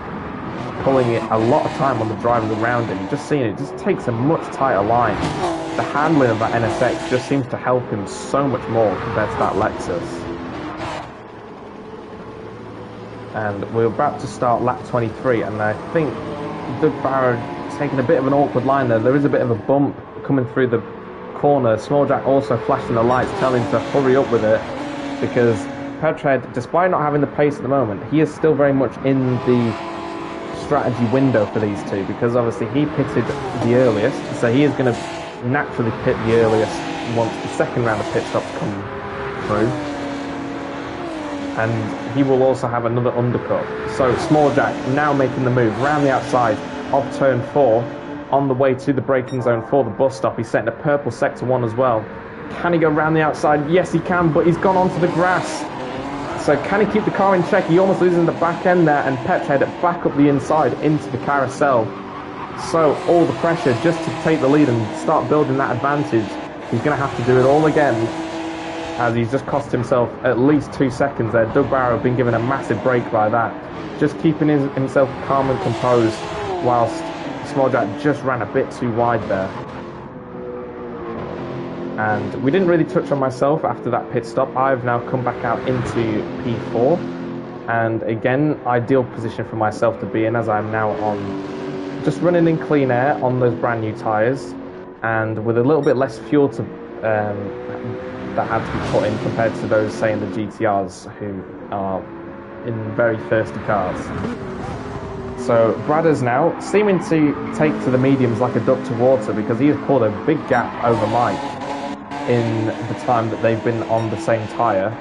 pulling it a lot of time on the drivers around him. Just seeing it just takes a much tighter line. The handling of that NSX just seems to help him so much more compared to that Lexus. And we're about to start lap 23, and I think Doug Barrow taking a bit of an awkward line there. There is a bit of a bump coming through the corner. Small Jack also flashing the lights, telling him to hurry up with it, because Petrohead, despite not having the pace at the moment, he is still very much in the strategy window for these two, because obviously he pitted the earliest, so he is going to naturally pit the earliest once the second round of pit stops come through. And he will also have another undercut. So Small Jack now making the move round the outside of turn 4 on the way to the braking zone for the bus stop. He's setting a purple sector 1 as well. Can he go round the outside? Yes, he can, but he's gone onto the grass. So can he keep the car in check? He almost loses the back end there, and Petrohead back up the inside into the carousel. So all the pressure just to take the lead and start building that advantage. He's going to have to do it all again, as he's just cost himself at least 2 seconds there. Doug Barrow been given a massive break by that. Just keeping himself calm and composed, whilst Small Jack just ran a bit too wide there. And we didn't really touch on myself after that pit stop. I've now come back out into P4, and again, ideal position for myself to be in, as I'm now on, just running in clean air on those brand new tyres, and with a little bit less fuel to that had to be put in compared to those, say, in the GTRs, who are in very thirsty cars. So Bradders now seeming to take to the mediums like a duck to water, because he has pulled a big gap over Mike in the time that they've been on the same tyre.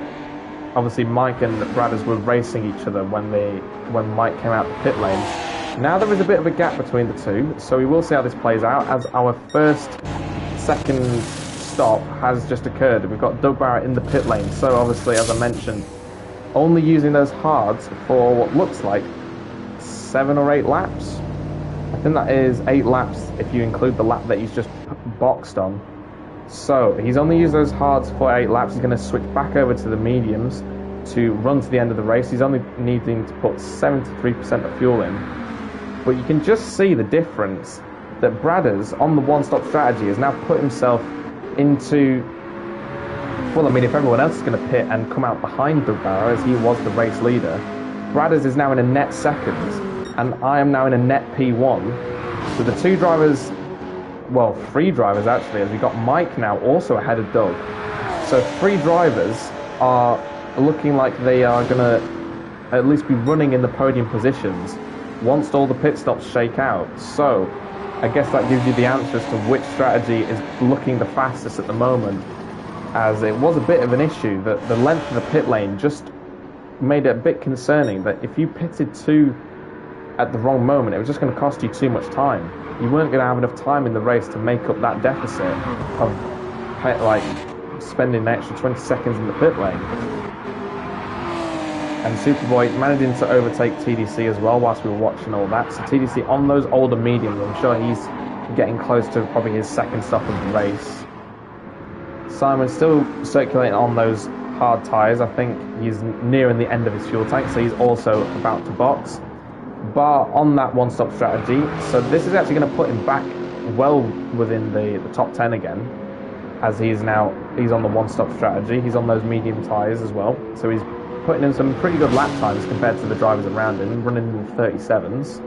Obviously Mike and Bradders were racing each other when Mike came out the pit lane. Now there is a bit of a gap between the two, so we will see how this plays out, as our second stop has just occurred. We've got Doug Barrett in the pit lane, so obviously, as I mentioned, only using those hards for what looks like 7 or 8 laps. I think that is 8 laps if you include the lap that he's just boxed on. So he's only used those hards for 8 laps. He's going to switch back over to the mediums to run to the end of the race. He's only needing to put 73% of fuel in. But you can just see the difference that Bradders on the one-stop strategy has now put himself into, well, I mean, if everyone else is going to pit and come out behind Doug Barrow, as he was the race leader, Bradders is now in a net second, and I am now in a net P1. So the 2 drivers, well, 3 drivers actually, as we got Mike now also ahead of Doug. So 3 drivers are looking like they are going to at least be running in the podium positions once all the pit stops shake out. So I guess that gives you the answer as to which strategy is looking the fastest at the moment, as it was a bit of an issue that the length of the pit lane just made it a bit concerning, that if you pitted too at the wrong moment, it was just going to cost you too much time. You weren't going to have enough time in the race to make up that deficit of like spending an extra 20 seconds in the pit lane. And Superboy managing to overtake TDC as well whilst we were watching all that. So TDC on those older mediums, I'm sure he's getting close to probably his second stop of the race. Simon's still circulating on those hard tyres. I think he's nearing the end of his fuel tank, so he's also about to box. Bar on that one-stop strategy, so this is actually going to put him back well within the top 10 again, as he's on the one-stop strategy. He's on those medium tyres as well, so he's putting in some pretty good lap times compared to the drivers around him, running in the 37s.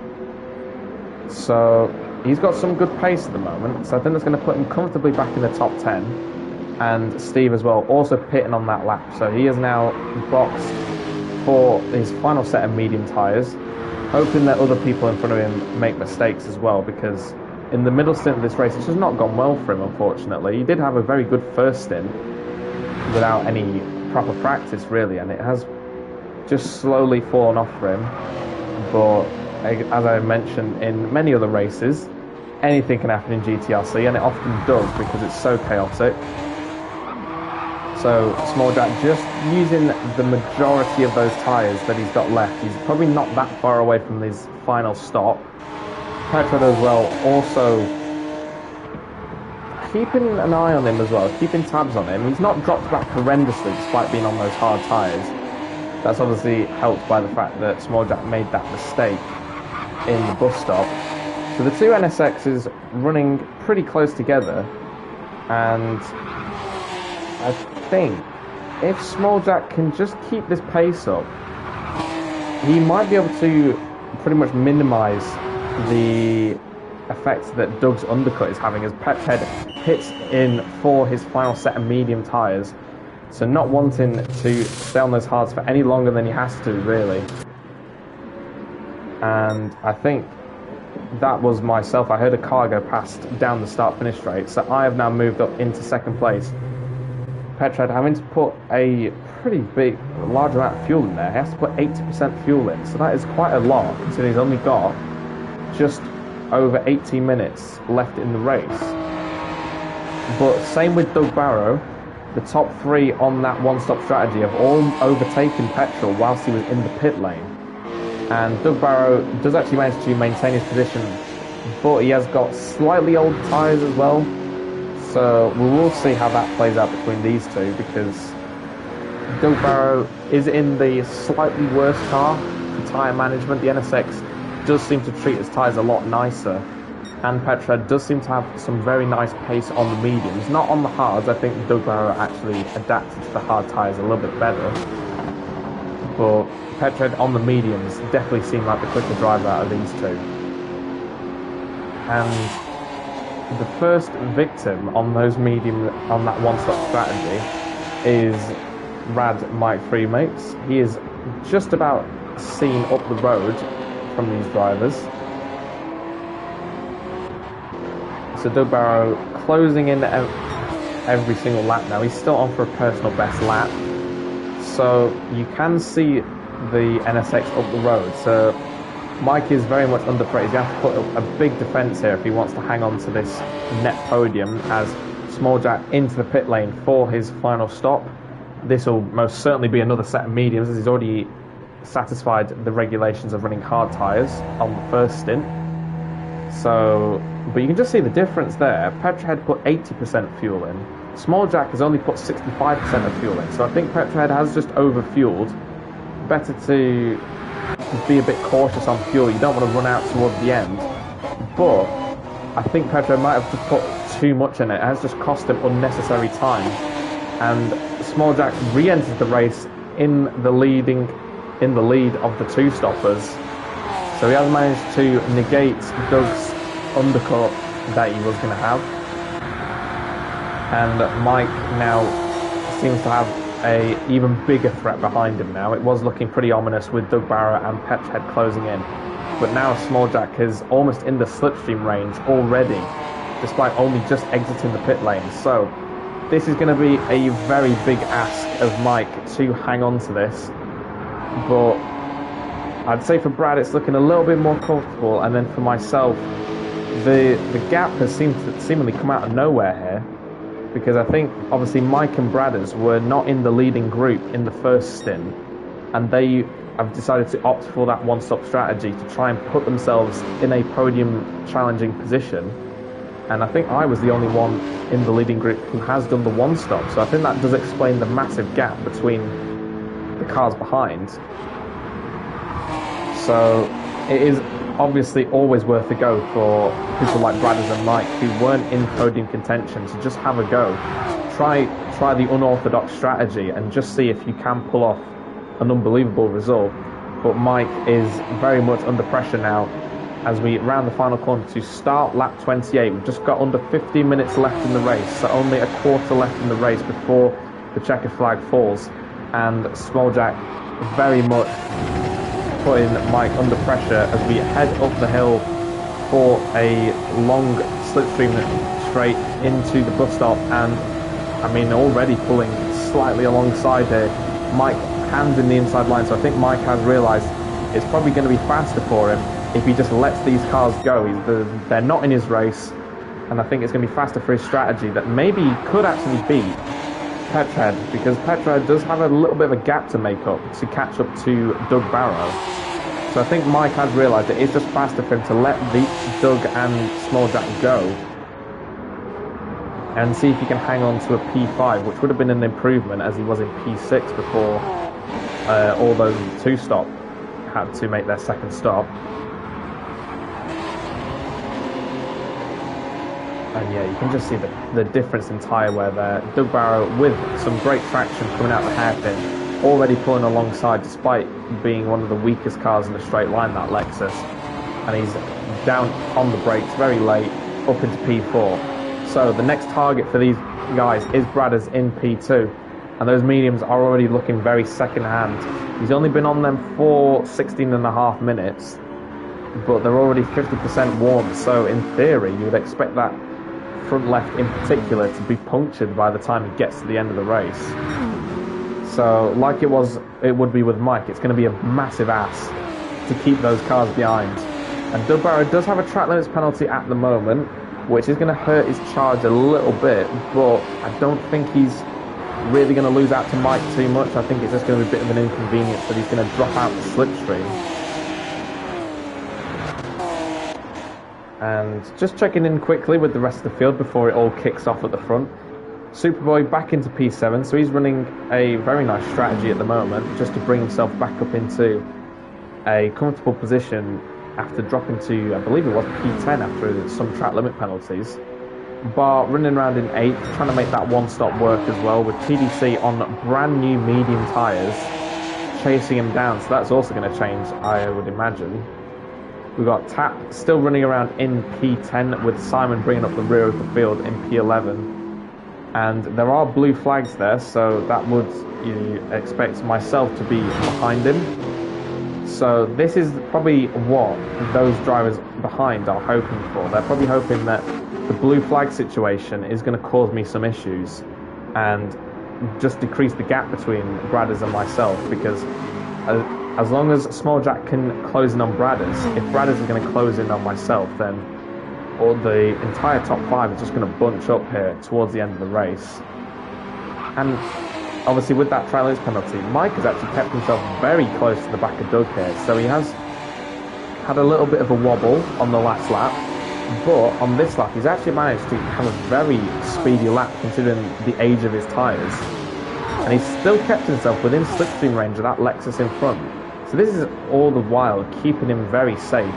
So he's got some good pace at the moment, so I think that's going to put him comfortably back in the top 10. And Steve as well, also pitting on that lap, so he has now boxed for his final set of medium tyres, hoping that other people in front of him make mistakes as well, because in the middle stint of this race it's just not gone well for him, unfortunately. He did have a very good first stint without any proper practice really, and it has just slowly fallen off for him. But as I mentioned in many other races, anything can happen in GTRC, and it often does because it's so chaotic. So Small Jack just using the majority of those tyres that he's got left. He's probably not that far away from his final stop. Petrod as well, also keeping an eye on him as well, keeping tabs on him. He's not dropped back horrendously despite being on those hard tyres. That's obviously helped by the fact that Small Jack made that mistake in the bus stop. So the two NSXs running pretty close together, and I think if Small Jack can just keep this pace up, he might be able to pretty much minimise the effects that Doug's undercut is having, as Petrhead hits in for his final set of medium tyres, so not wanting to stay on those hards for any longer than he has to, really. And I think that was myself. I heard a car go past down the start-finish straight, so I have now moved up into second place. Petrhead having to put a pretty large amount of fuel in there. He has to put 80% fuel in, so that is quite a lot, considering he's only got just over 18 minutes left in the race. But same with Doug Barrow, the top three on that one-stop strategy have all overtaken Petrol whilst he was in the pit lane. And Doug Barrow does actually manage to maintain his position, but he has got slightly old tyres as well. So we will see how that plays out between these two, because Doug Barrow is in the slightly worse car for tyre management. The NSX does seem to treat his tyres a lot nicer, and Petrhead does seem to have some very nice pace on the mediums. Not on the hards. I think Doug Barrow actually adapted to the hard tyres a little bit better. But Petrhead on the mediums definitely seemed like the quicker driver out of these two. And the first victim on those medium, on that one-stop strategy, is Rad Mike Freemates. He is just about seen up the road from these drivers. So Doug Barrow closing in every single lap now. He's still on for a personal best lap. So you can see the NSX up the road. So Mike is very much under threat. He's going to have to put a big defence here if he wants to hang on to this net podium, as Small Jack into the pit lane for his final stop. This will most certainly be another set of mediums, as he's already satisfied the regulations of running hard tyres on the first stint. So, but you can just see the difference there. Petrhead put 80% fuel in. Small Jack has only put 65% of fuel in. So I think Petrhead has just overfueled. Better to be a bit cautious on fuel. You don't want to run out towards the end. But I think Petrhead might have just put too much in it. It has just cost him unnecessary time. And Small Jack re-enters the race in the lead of the two stoppers. So he has managed to negate Doug's undercut that he was going to have. And Mike now seems to have a even bigger threat behind him now. It was looking pretty ominous with Doug Barrow and Petrhead closing in. But now Small Jack is almost in the slipstream range already, despite only just exiting the pit lane. So this is going to be a very big ask of Mike to hang on to this. But I'd say for Brad it's looking a little bit more comfortable, and then for myself, the gap has seemingly come out of nowhere here, because I think obviously Mike and Bradders were not in the leading group in the first stint, and they have decided to opt for that one-stop strategy to try and put themselves in a podium challenging position. And I think I was the only one in the leading group who has done the one-stop, so I think that does explain the massive gap between the cars behind. So it is obviously always worth a go for people like Bradders and Mike who weren't in podium contention to just have a go. Try the unorthodox strategy and just see if you can pull off an unbelievable result. But Mike is very much under pressure now as we round the final corner to start lap 28. We've just got under 15 minutes left in the race, so only a quarter left in the race before the checkered flag falls, and Smalljack very much putting Mike under pressure as we head up the hill for a long slipstream straight into the bus stop. And I mean, already pulling slightly alongside here, Mike hands in the inside line, so I think Mike has realised it's probably going to be faster for him if he just lets these cars go. They're not in his race, and I think it's going to be faster for his strategy that maybe he could actually beat Petrhead, because Petrhead does have a little bit of a gap to make up to catch up to Doug Barrow. So I think Mike has realised it is just faster for him to let Doug and Smalljack go and see if he can hang on to a P5, which would have been an improvement as he was in P6 before all those two-stop had to make their second stop. And yeah, you can just see the difference in tyre wear there. Doug Barrow with some great traction coming out the hairpin, already pulling alongside despite being one of the weakest cars in the straight line, that Lexus. And he's down on the brakes very late, up into P4. So the next target for these guys is Bradders in P2. And those mediums are already looking very second-hand. He's only been on them for 16 and a half minutes, but they're already 50% warm. So in theory, you would expect that front left in particular to be punctured by the time he gets to the end of the race. So like it would be with Mike, it's going to be a massive ass to keep those cars behind. And Doug Barrow does have a track limits penalty at the moment, which is going to hurt his charge a little bit, but I don't think he's really going to lose out to Mike too much. I think it's just going to be a bit of an inconvenience that he's going to drop out the slipstream. And just checking in quickly with the rest of the field before it all kicks off at the front. Superboy back into P7, so he's running a very nice strategy at the moment just to bring himself back up into a comfortable position after dropping to, I believe it was P10 after some track limit penalties. Bar running around in 8th, trying to make that one-stop work as well, with TDC on brand new medium tyres chasing him down, so that's also going to change, I would imagine. We've got Tap still running around in P10 with Simon bringing up the rear of the field in P11. And there are blue flags there, so that would expect myself to be behind him. So this is probably what those drivers behind are hoping for. They're probably hoping that the blue flag situation is going to cause me some issues and just decrease the gap between Bradders and myself, because as long as Smalljack can close in on Bradders, if Bradders is going to close in on myself, then all the entire top 5 is just going to bunch up here towards the end of the race. And obviously with that track limits penalty, Mike has actually kept himself very close to the back of Doug here, so he has had a little bit of a wobble on the last lap, but on this lap he's actually managed to have a very speedy lap considering the age of his tyres. And he's still kept himself within slipstream range of that Lexus in front. So this is all the while keeping him very safe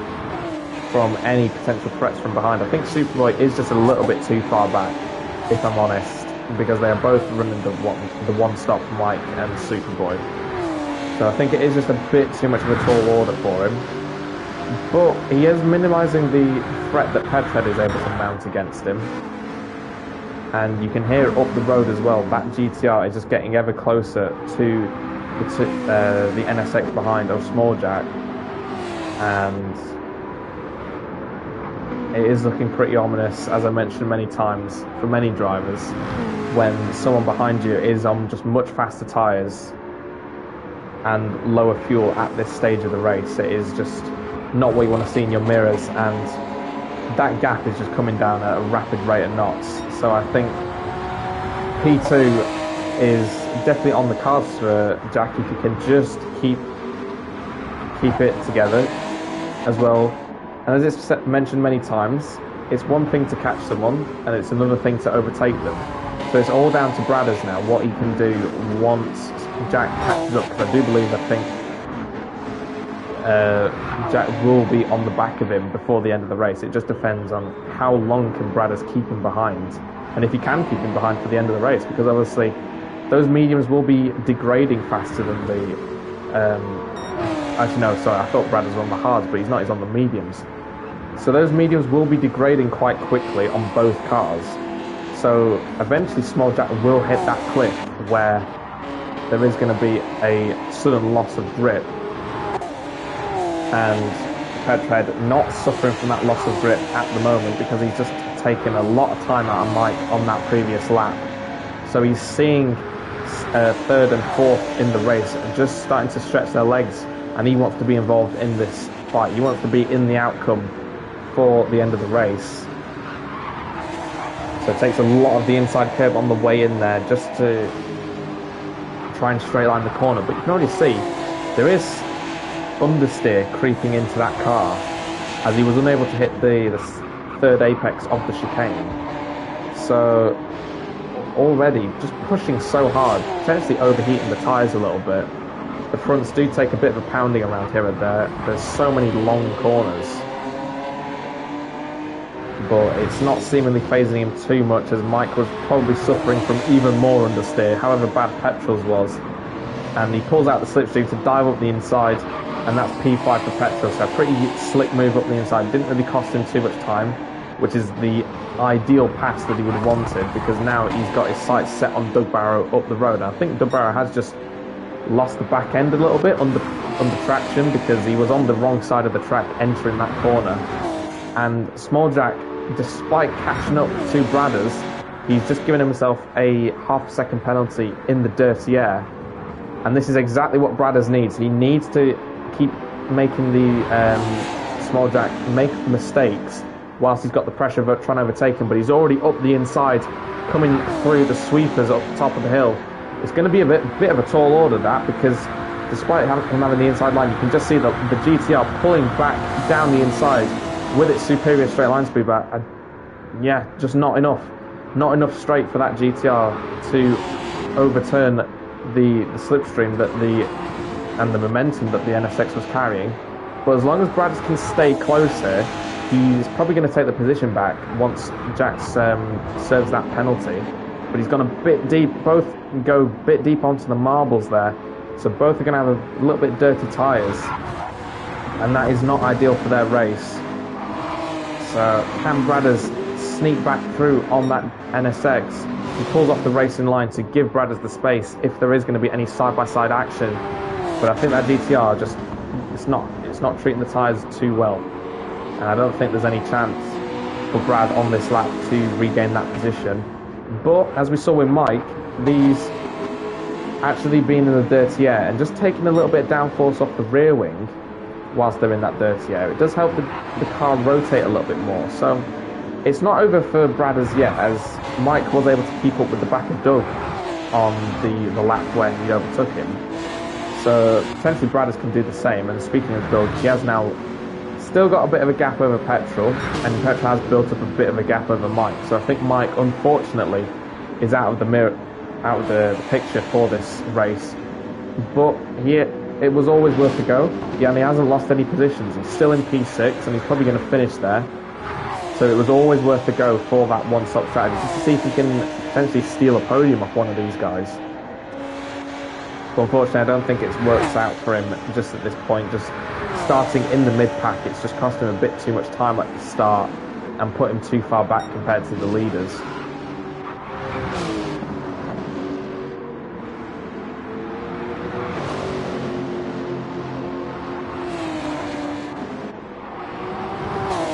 from any potential threats from behind. I think Superboy is just a little bit too far back, if I'm honest, because they are both running the one-stop Mike and Superboy. So I think it is just a bit too much of a tall order for him. But he is minimising the threat that Petrhead is able to mount against him. And you can hear up the road as well, that GTR is just getting ever closer to the NSX behind of Smalljack. And it is looking pretty ominous, as I mentioned many times, for many drivers, when someone behind you is on just much faster tyres. and lower fuel at this stage of the race. It is just not what you want to see in your mirrors, and that gap is just coming down at a rapid rate of knots. So I think P2 is definitely on the cards for Jack if you can just keep it together as well. And as it's mentioned many times, it's one thing to catch someone and it's another thing to overtake them. So it's all down to Bradders now, what he can do once Jack catches up, because I do believe, I think Jack will be on the back of him before the end of the race. It just depends on how long can Bradders keep him behind, and if he can keep him behind for the end of the race, because obviously those mediums will be degrading faster than the actually no, sorry, I thought Bradders was on the hards, but he's not, he's on the mediums. So those mediums will be degrading quite quickly on both cars. So eventually Small Jack will hit that cliff where there is going to be a sudden loss of grip, and Petrohead not suffering from that loss of grip at the moment because he's just taken a lot of time out of Mike on that previous lap. So he's seeing third and fourth in the race and just starting to stretch their legs, and he wants to be involved in this fight. He wants to be in the outcome for the end of the race. So it takes a lot of the inside curve on the way in there just to try and straight line the corner. But you can already see there is understeer creeping into that car as he was unable to hit the third apex of the chicane. So already just pushing so hard, potentially overheating the tyres a little bit. The fronts do take a bit of a pounding around here and there. There's so many long corners, but it's not seemingly phasing him too much, as Mike was probably suffering from even more understeer, however bad Petrol's was. And he pulls out the slipstream to dive up the inside, and that's P5 for Petrol. So a pretty slick move up the inside. Didn't really cost him too much time, which is the ideal pass that he would have wanted, because now he's got his sights set on Doug Barrow up the road. And I think Doug Barrow has just lost the back end a little bit under traction, because he was on the wrong side of the track entering that corner. And Small Jack, despite catching up to Bradders, he's just given himself a half-second penalty in the dirty air. And this is exactly what Bradders needs. He needs to keep making the Small Jack make mistakes whilst he's got the pressure of trying to overtake him, but he's already up the inside, coming through the sweepers up the top of the hill. It's going to be a bit of a tall order, that, because despite him having the inside line, you can just see the GTR pulling back down the inside with its superior straight line speed, but yeah, just not enough straight for that GTR to overturn the slipstream and the momentum that the NSX was carrying. But as long as Brad can stay close here, he's probably going to take the position back once Jax serves that penalty. But he's gone a bit deep, both go a bit deep onto the marbles there, so both are going to have a little bit dirty tyres, and that is not ideal for their race. So can Bradders sneak back through on that NSX? He pulls off the racing line to give Bradders the space if there is going to be any side-by-side action. But I think that GTR just it's not treating the tyres too well, and I don't think there's any chance for Brad on this lap to regain that position. But as we saw with Mike, these actually being in the dirty air and just taking a little bit of downforce off the rear wing whilst they're in that dirty air, it does help the car rotate a little bit more. So it's not over for Bradders yet, as Mike was able to keep up with the back of Doug on the lap where he overtook him. So potentially Bradders can do the same. And speaking of Doug, he has now still got a bit of a gap over Petrol, and Petrol has built up a bit of a gap over Mike. So I think Mike, unfortunately, is out of the picture for this race. But it was always worth a go. Yeah, and he hasn't lost any positions. He's still in P6, and he's probably going to finish there. So it was always worth a go for that one-stop strategy, just to see if he can potentially steal a podium off one of these guys. But unfortunately, I don't think it's worked out for him just at this point. Just starting in the mid-pack, it's just cost him a bit too much time at the start and put him too far back compared to the leaders.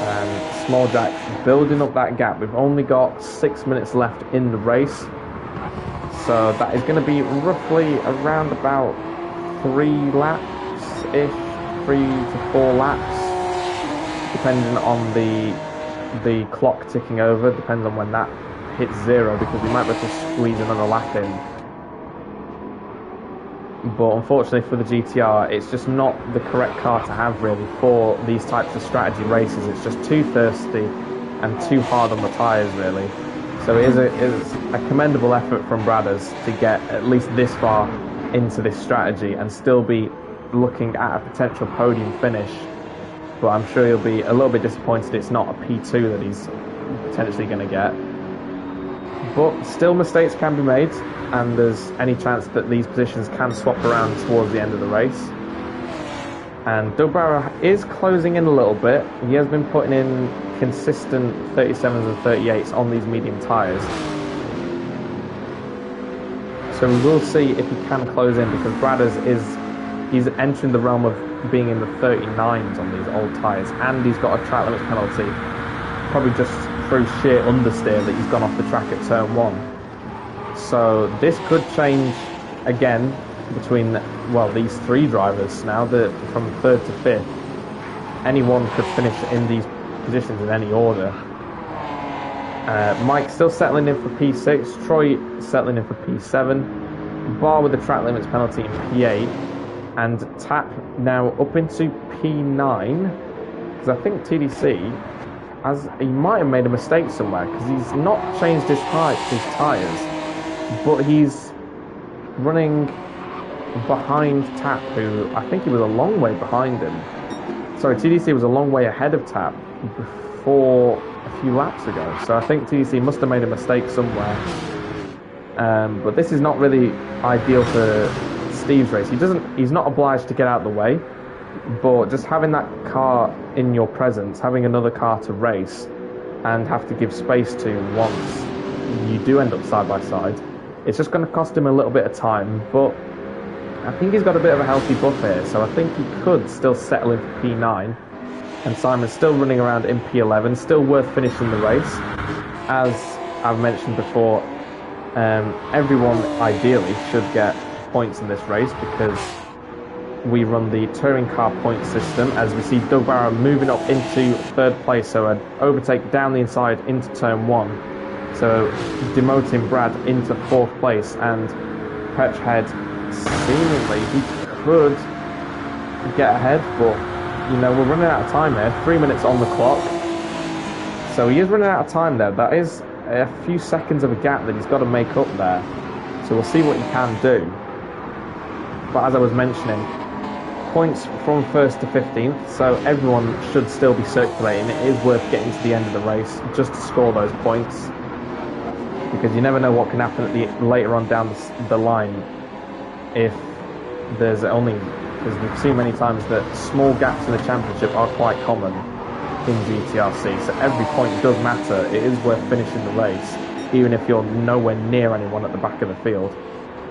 And Small Jack building up that gap. We've only got 6 minutes left in the race. So that is going to be roughly around about 3 laps-ish, 3 to 4 laps, depending on the clock ticking over, depends on when that hits 0, because we might be able to squeeze another lap in. But unfortunately for the GTR, it's just not the correct car to have really for these types of strategy races. It's just too thirsty and too hard on the tyres really. So it is a commendable effort from Bradders to get at least this far into this strategy and still be looking at a potential podium finish. But I'm sure he'll be a little bit disappointed it's not a P2 that he's potentially going to get. But still, mistakes can be made, and there's any chance that these positions can swap around towards the end of the race. And Doug Barrow is closing in a little bit. He has been putting in consistent 37s and 38s on these medium tyres. So we will see if he can close in, because Bradders he's entering the realm of being in the 39s on these old tyres, and he's got a track limits penalty, probably just through sheer understeer that he's gone off the track at turn 1. So this could change again between, well, these 3 drivers now, from 3rd to 5th. Anyone could finish in these positions in any order. Mike still settling in for P6, Troy settling in for P7, Barr with the track limits penalty in P8, and Tap now up into P9, because I think TDC, he might have made a mistake somewhere, because he's not changed his tyres, but he's running behind Tap, who I think he was a long way behind him. Sorry, TDC was a long way ahead of Tap before a few laps ago, so I think TDC must have made a mistake somewhere. But this is not really ideal for Steve's race. He's not obliged to get out of the way, but just having that car in your presence, having another car to race and have to give space to once you do end up side by side, it's just going to cost him a little bit of time. But I think he's got a bit of a healthy buff here, so I think he could still settle in for P9, and Simon's still running around in P11, still worth finishing the race. As I've mentioned before, everyone ideally should get points in this race, because we run the touring car point system, as we see Doug Barrow moving up into 3rd place, so an overtake down the inside into turn 1, so demoting Brad into 4th place, and Petrhead seemingly he could get ahead, but you know, we're running out of time here, 3 minutes on the clock, so he is running out of time there. That is a few seconds of a gap that he's got to make up there, so we'll see what he can do. But as I was mentioning, points from 1st to 15th, so everyone should still be circulating. It is worth getting to the end of the race just to score those points, because you never know what can happen later on down the line. If there's because we've seen many times that small gaps in the championship are quite common in GTRC, so every point does matter. It is worth finishing the race, even if you're nowhere near anyone at the back of the field.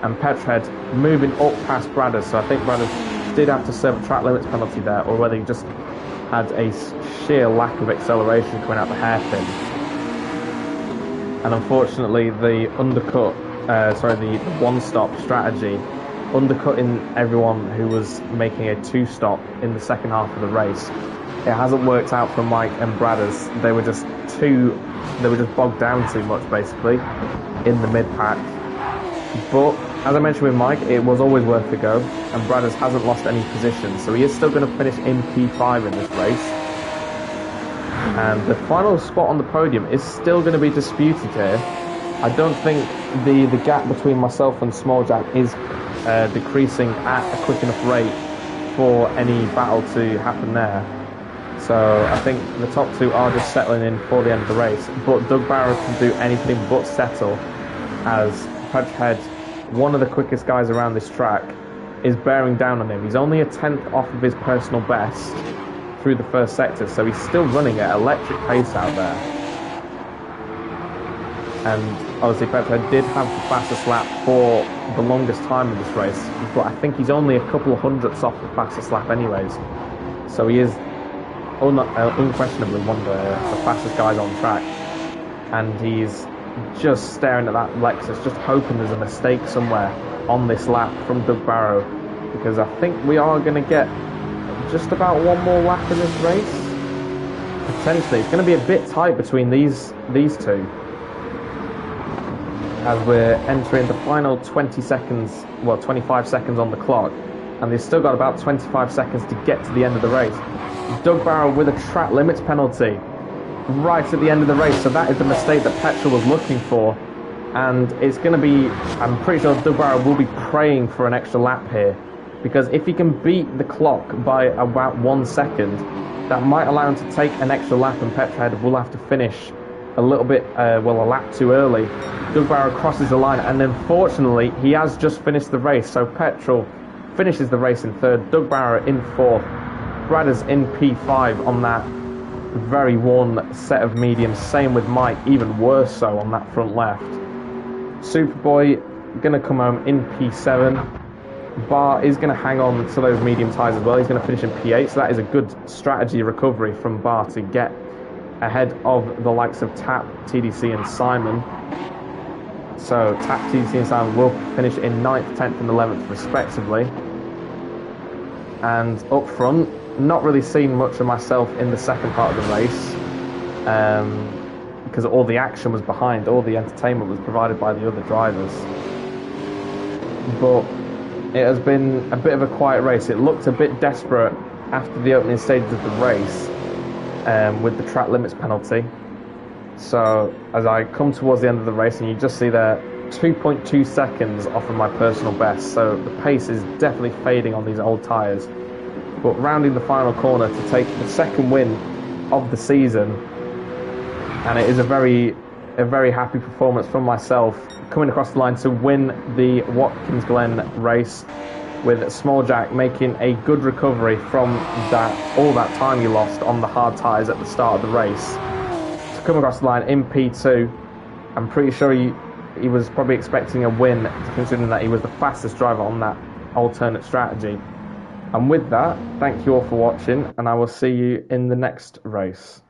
And Petrhead moving up past Bradders, so I think Bradders did have to serve a track limits penalty there, or whether he just had a sheer lack of acceleration coming out the hairpin. And unfortunately the the one-stop strategy, undercutting everyone who was making a 2-stop in the second half of the race, it hasn't worked out for Mike and Bradders. They were just bogged down too much basically in the mid-pack. But as I mentioned with Mike, it was always worth a go, and Bradders hasn't lost any position, so he is still going to finish in P5 in this race. And the final spot on the podium is still going to be disputed here. I don't think the gap between myself and Small Jack is decreasing at a quick enough rate for any battle to happen there. So I think the top 2 are just settling in for the end of the race. But Doug Barrow can do anything but settle, as Petrhead, one of the quickest guys around this track, is bearing down on him. He's only a 10th off of his personal best through the first sector, so he's still running at electric pace out there. And obviously Petrhead did have the fastest lap for the longest time in this race, but I think he's only a couple of hundredths off the fastest lap anyways. So he is unquestionably one of the fastest guys on track, and he's just staring at that Lexus, just hoping there's a mistake somewhere on this lap from Doug Barrow because I think we are going to get just about one more lap in this race. Potentially, it's going to be a bit tight between these two as we're entering the final 20 seconds, well, 25 seconds on the clock, and they've still got about 25 seconds to get to the end of the race. Doug Barrow with a track limits penalty right at the end of the race, so that is the mistake that Petrol was looking for, and it's going to be, I'm pretty sure Doug Barrow will be praying for an extra lap here, because if he can beat the clock by about 1 second, that might allow him to take an extra lap, and Petrhead will have to finish a little bit, a lap too early. Doug Barrow crosses the line, and unfortunately, he has just finished the race, so Petrol finishes the race in third, Doug Barrow in fourth, Bradders in P5 on that very worn set of mediums, same with Mike, even worse so on that front left. Superboy going to come home in P7. Bar is going to hang on to those medium tyres as well. He's going to finish in P8, so that is a good strategy recovery from Bar to get ahead of the likes of Tap, TDC and Simon. So Tap, TDC and Simon will finish in 9th, 10th and 11th respectively. And up front, not really seen much of myself in the second part of the race, because all the action was behind, all the entertainment was provided by the other drivers. But it has been a bit of a quiet race. It looked a bit desperate after the opening stages of the race, with the track limits penalty. So as I come towards the end of the race, and you just see there 2.2 seconds off of my personal best, so the pace is definitely fading on these old tyres. But rounding the final corner to take the second win of the season, and it is a very happy performance from myself, coming across the line to win the Watkins Glen race, with Small Jack making a good recovery from all that time he lost on the hard tyres at the start of the race. To come across the line in P2, I'm pretty sure he was probably expecting a win, considering that he was the fastest driver on that alternate strategy. And with that, thank you all for watching, and I will see you in the next race.